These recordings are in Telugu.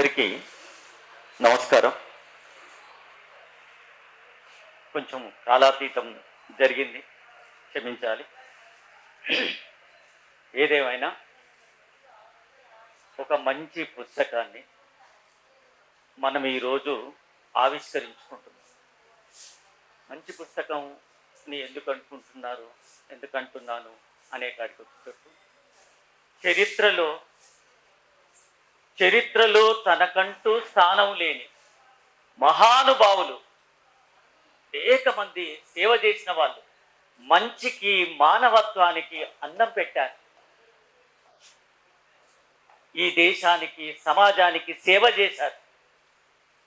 అందరికీ నమస్కారం. కొంచెం కాలాతీతం జరిగింది, క్షమించాలి. ఏదేమైనా ఒక మంచి పుస్తకాన్ని మనం ఈరోజు ఆవిష్కరించుకుంటున్నాం. మంచి పుస్తకంని ఎందుకు అంటున్నాను అనే కాడికి వచ్చేటట్టు చరిత్రలో తనకంటూ స్థానం లేని మహానుభావులు అనేక మంది సేవ చేసిన వాళ్ళు మంచికి మానవత్వానికి అన్నం పెట్టారు. ఈ దేశానికి సమాజానికి సేవ చేశారు.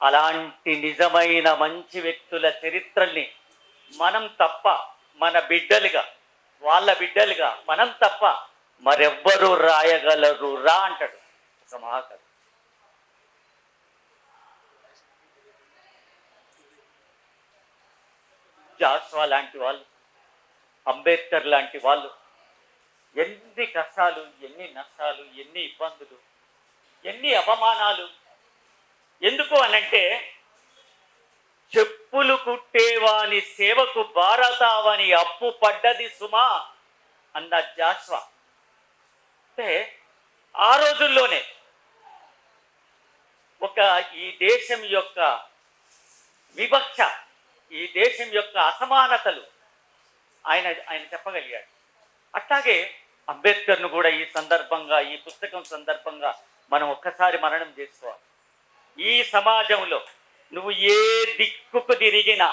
అలాంటి నిజమైన మంచి వ్యక్తుల చరిత్రల్ని మనం తప్ప మన బిడ్డలుగా వాళ్ళ బిడ్డలుగా మనం తప్ప మరెవ్వరూ రాయగలరు రా అంటాడు ఒక మహాకవి. జాస్వా లాంటి వాళ్ళు, అంబేద్కర్ లాంటి వాళ్ళు ఎన్ని కష్టాలు, ఎన్ని నష్టాలు, ఎన్ని ఇబ్బందులు, ఎన్ని అవమానాలు. ఎందుకు అనంటే చెప్పులు కుట్టేవాని సేవకు భారతావని అప్పు పడ్డది సుమా అన్న జాస్వా. అంటే ఆ రోజుల్లోనే ఈ దేశం యొక్క వివక్ష, ఈ దేశం యొక్క అసమానతలు ఆయన చెప్పగలిగాడు. అట్లాగే అంబేద్కర్ను కూడా ఈ సందర్భంగా, ఈ పుస్తకం సందర్భంగా మనం ఒక్కసారి మననం చేసుకోవాలి. ఈ సమాజంలో నువ్వు ఏ దిక్కుకు తిరిగినా,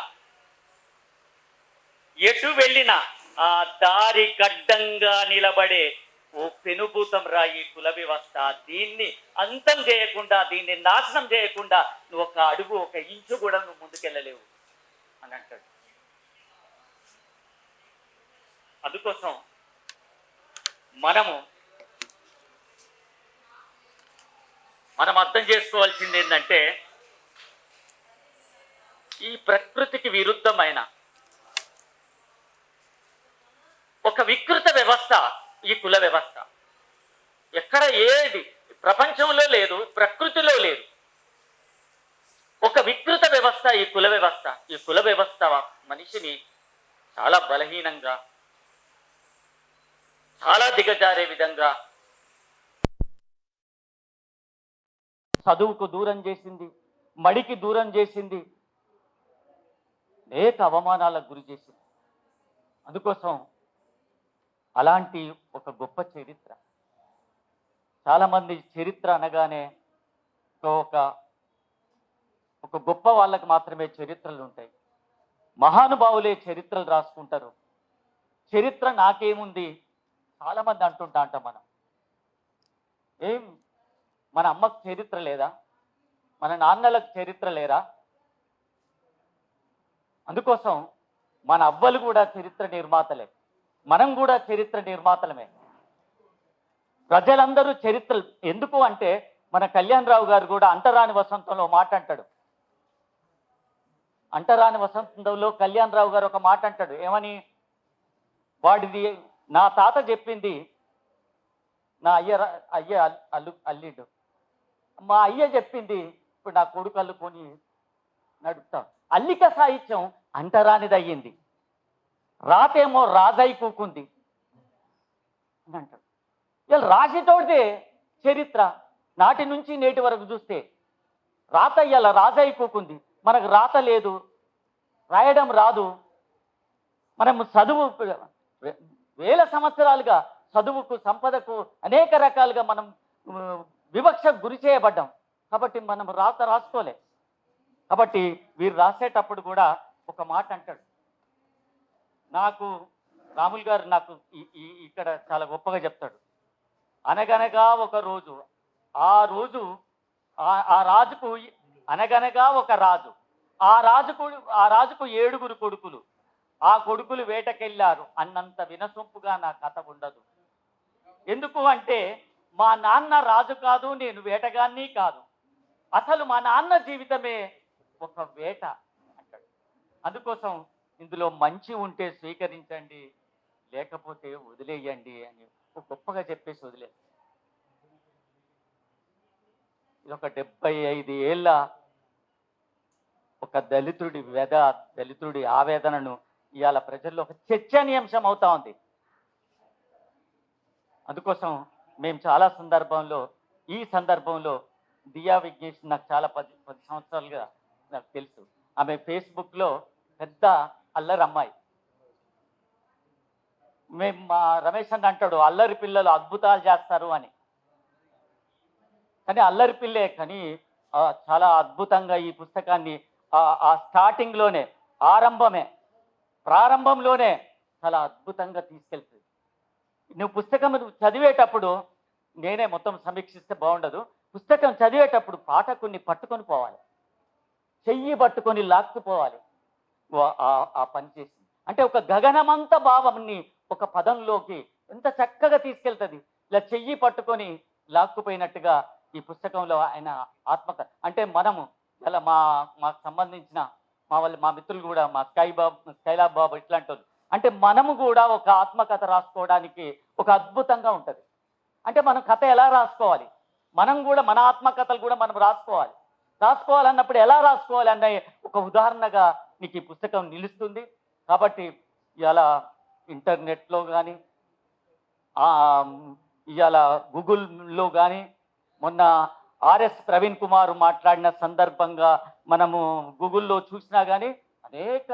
ఎటు వెళ్ళినా ఆ దారి గడ్డంగా నిలబడే ఓ పెనుభూతం రాయి కుల వ్యవస్థ. దీన్ని అంతం చేయకుండా, దీన్ని నాశనం చేయకుండా నువ్వు ఒక అడుగు, ఒక ఇంచు కూడా నువ్వు ముందుకెళ్ళలేవు అని అంటాడు. అందుకోసం మనం అర్థం చేసుకోవాల్సింది ఏంటంటే ఈ ప్రకృతికి విరుద్ధమైన ఒక వికృత వ్యవస్థ ఈ కుల వ్యవస్థ. ఎక్కడ ఏది ప్రపంచంలో లేదు, ప్రకృతిలో లేదు. ఒక వికృత వ్యవస్థ ఈ కుల వ్యవస్థ. ఈ కుల వ్యవస్థ మనిషిని చాలా బలహీనంగా, చాలా దిగజారే విధంగా, చదువుకు దూరం చేసింది, మడికి దూరం చేసింది, అనేక అవమానాలకు గురి చేసింది. అందుకోసం అలాంటి ఒక గొప్ప చరిత్ర. చాలామంది చరిత్ర అనగానే ఒక గొప్ప వాళ్ళకి మాత్రమే చరిత్రలు ఉంటాయి. మహానుభావులే చరిత్రలు రాసుకుంటారు. చరిత్ర నాకేముంది చాలామంది అంటాం. మన అమ్మకు చరిత్ర లేదా? మన నాన్నలకు చరిత్ర లేరా? అందుకోసం మన అవ్వలు కూడా చరిత్ర నిర్మాతలే, మనం కూడా చరిత్ర నిర్మాతలమే. ప్రజలందరూ చరిత్రలు. ఎందుకు అంటే మన కళ్యాణ్ రావు గారు కూడా అంటరాని వసంతంలో మాట అంటాడు. అంటరాని వసంతంలో కళ్యాణ్ రావు గారు ఒక మాట అంటాడు. ఏమని? వాడిది నా తాత చెప్పింది నా అయ్య అల్లిడు, మా అయ్య చెప్పింది ఇప్పుడు నా కొడుకు అల్లుకొని నడుపుతాం. అల్లిక సాహిత్యం అంటరానిది అయ్యింది, రాతేమో రాజై కూకుంది అని అంటాడు. ఇలా రాసేటోడితే చరిత్ర. నాటి నుంచి నేటి వరకు చూస్తే రాత ఇలా రాజై కూకుంది. మనకు రాత లేదు, రాయడం రాదు. మనము చదువు వేల సంవత్సరాలుగా చదువుకు, సంపదకు అనేక రకాలుగా మనం వివక్షకు గురి చేయబడ్డాం. కాబట్టి మనం రాత రాసుకోలే. కాబట్టి వీరు రాసేటప్పుడు కూడా ఒక మాట అంటాడు. నాకు రాములు గారు నాకు ఇక్కడ చాలా గొప్పగా చెప్తాడు. అనగనగా ఒక రోజు, ఆ రాజుకు అనగనగా ఒక రాజు, ఆ రాజుకు 7 కొడుకులు. ఆ కొడుకులు వేటకెళ్ళారు అన్నంత వినసొంపుగా నా కథ ఉండదు. ఎందుకు అంటే మా నాన్న రాజు కాదు, నేను వేటగాన్ని కాదు. అసలు మా నాన్న జీవితమే ఒక వేట అంటాడు. అందుకోసం ఇందులో మంచి ఉంటే స్వీకరించండి, లేకపోతే వదిలేయండి అని గొప్పగా చెప్పేసి వదిలేదు. ఇది ఒక 75 ఏళ్ళ ఒక దళితుడి దళితుడి ఆవేదనను ఇవాళ ప్రజల్లో ఒక చర్చనీయాంశం అవుతా ఉంది. అందుకోసం మేము చాలా ఈ సందర్భంలో దియా విఘ్నేష్ నాకు చాలా 10 సంవత్సరాలుగా నాకు తెలుసు. ఆమె ఫేస్బుక్లో పెద్ద అల్లరి అమ్మాయి. మేము మా రమేష్ అన్న అంటాడు అల్లరి పిల్లలు అద్భుతాలు చేస్తారు అని. కానీ అల్లరి పిల్లే కానీ చాలా అద్భుతంగా ఈ పుస్తకాన్ని ఆ స్టార్టింగ్లోనే ప్రారంభంలోనే చాలా అద్భుతంగా తీసుకెళ్తుంది. నువ్వు పుస్తకం చదివేటప్పుడు నేనే మొత్తం సమీక్షిస్తే బాగుండదు. పుస్తకం చదివేటప్పుడు పాఠకుని పట్టుకొని పోవాలి, చెయ్యి పట్టుకొని లాక్కుపోవాలి. ఆ పని చేసింది అంటే ఒక గగనమంత భావంని ఒక పదంలోకి ఎంత చక్కగా తీసుకెళ్తుంది. ఇలా చెయ్యి పట్టుకొని లాక్కుపోయినట్టుగా ఈ పుస్తకంలో ఆయన ఆత్మకథ అంటే మనము ఇలా మాకు సంబంధించిన మా మిత్రులు కూడా మా స్కైలాబ్ బాబు ఇట్లాంటి వాళ్ళు అంటే మనము కూడా ఒక ఆత్మకథ రాసుకోవడానికి ఒక అద్భుతంగా ఉంటుంది. అంటే మనం కథ ఎలా రాసుకోవాలి, మనం కూడా మన ఆత్మకథలు కూడా మనం రాసుకోవాలన్నప్పుడు ఎలా రాసుకోవాలి అన్న ఒక ఉదాహరణగా నీకు ఈ పుస్తకం నిలుస్తుంది. కాబట్టి ఇవాళ ఇంటర్నెట్లో కానీ ఇవాళ గూగుల్లో కానీ మొన్న ఆర్ఎస్ ప్రవీణ్ కుమార్ మాట్లాడిన సందర్భంగా మనము గూగుల్లో చూసినా కానీ అనేక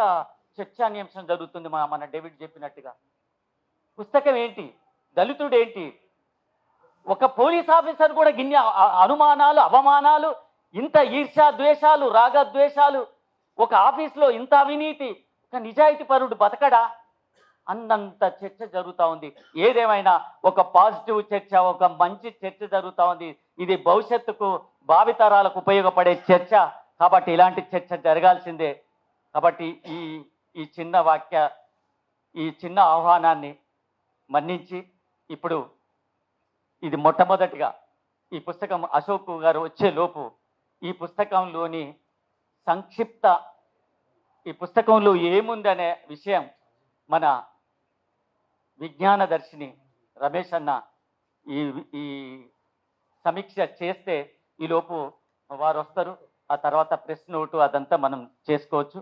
చర్చానీయాంశం జరుగుతుంది. మన డేవిడ్ చెప్పినట్టుగా పుస్తకం ఏంటి, దళితుడు ఏంటి, ఒక పోలీస్ ఆఫీసర్ కూడా గిన్నె అనుమానాలు అవమానాలు, ఇంత ఈర్ష్యా ద్వేషాలు రాగద్వేషాలు, ఒక ఆఫీస్లో ఇంత అవినీతి, ఒక నిజాయితీ పరుడు బతకడా అన్నంత చర్చ జరుగుతూ ఉంది. ఏదేమైనా ఒక పాజిటివ్ చర్చ, ఒక మంచి చర్చ జరుగుతూ ఉంది. ఇది భవిష్యత్తుకు భావితరాలకు ఉపయోగపడే చర్చ. కాబట్టి ఇలాంటి చర్చ జరగాల్సిందే. కాబట్టి ఈ చిన్న ఆహ్వానాన్ని మన్నించి ఇప్పుడు ఇది మొట్టమొదటిగా ఈ పుస్తకం అశోక్ గారు వచ్చేలోపు ఈ పుస్తకంలో ఏముందనే విషయం మన విజ్ఞానదర్శిని రమేష్ అన్న ఈ సమీక్ష చేస్తే ఈలోపు వారు వస్తారు. ఆ తర్వాత ప్రెస్ నోటు అదంతా మనం చేసుకోవచ్చు.